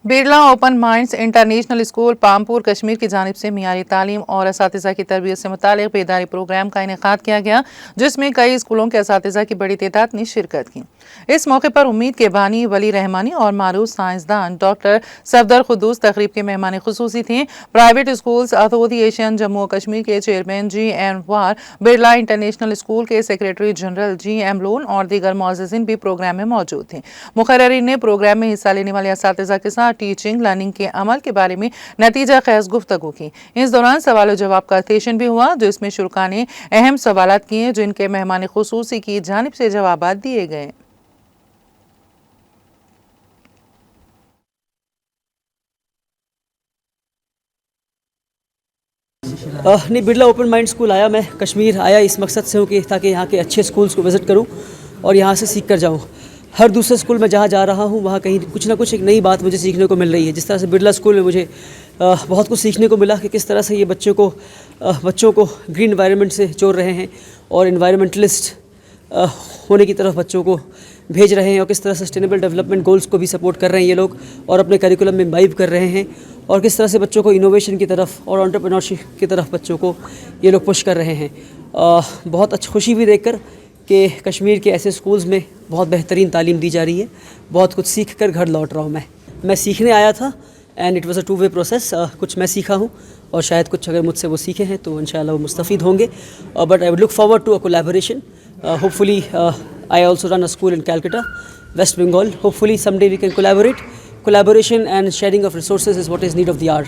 Birla open minds international school Pampore Kashmir की जानिब से मियारी तालीम और असातिज़ा की तरबियत से मुतालिक बेदारी प्रोग्राम का इनेकाद किया गया, जिसमें कई स्कूलों के असातिज़ा की बड़ी तादाद ने शिरकत की। इस मौके पर उम्मीद के बानी वली रहमानी और मारूफ साइंसदान डॉक्टर सफदर खुदूस तकरीब के मेहमान खुसूसी थे। प्राइवेट स्कूल्स एसोसिएशन जम्मू और कश्मीर के चेयरमैन GM वार, बिरला इंटरनेशनल स्कूल के सेक्रेटरी जनरल GM लोन और दीगर मुअज़्ज़िज़ीन भी प्रोग्राम में मौजूद थे। मुक़र्ररीन ने प्रोग्राम में हिस्सा लेने वाले असातिज़ा के साथ टीचिंग लर्निंग के अमल के बारे में नतीजा ख़ेज़ गुफ्तगू की। इस दौरान सवाल जवाब का सेशन भी हुआ, जिसमें शुरका ने अहम सवालात किए, जिनके मेहमान खुसूसी की जानिब से जवाबात दिए गए। नहीं, बिरला ओपन माइंड स्कूल आया, मैं कश्मीर आया इस मकसद से हूँ कि ताकि यहाँ के अच्छे स्कूल्स को विज़िट करूँ और यहाँ से सीख कर जाऊँ। हर दूसरे स्कूल में जहाँ जा रहा हूँ वहाँ कहीं कुछ ना कुछ एक नई बात मुझे सीखने को मिल रही है। जिस तरह से बिरला स्कूल में मुझे बहुत कुछ सीखने को मिला कि किस तरह से ये बच्चों को ग्रीन एनवायरनमेंट से जोड़ रहे हैं और एनवायरनमेंटलिस्ट होने की तरफ बच्चों को भेज रहे हैं, और किस तरह सस्टेनेबल डेवलपमेंट गोल्स को भी सपोर्ट कर रहे हैं ये लोग और अपने करिकुलम में इम्बाइब कर रहे हैं, और किस तरह से बच्चों को इनोवेशन की तरफ और एंटरप्रेन्योरशिप की तरफ बच्चों को ये लोग पुश कर रहे हैं। बहुत अच्छी खुशी भी देखकर कि कश्मीर के ऐसे स्कूल्स में बहुत बेहतरीन तालीम दी जा रही है। बहुत कुछ सीख कर घर लौट रहा हूँ। मैं सीखने आया था and it was a two way process. कुछ मैं सीखा हूँ और शायद कुछ अगर मुझसे वो सीखे हैं तो इंशाल्लाह वो मुस्तफ़ीद होंगे। But I would look forward to a collaboration. Hopefully I also run a school in Calcutta, West Bengal. Hopefully someday we can collaborate. Collaboration and sharing of resources is what is need of the hour.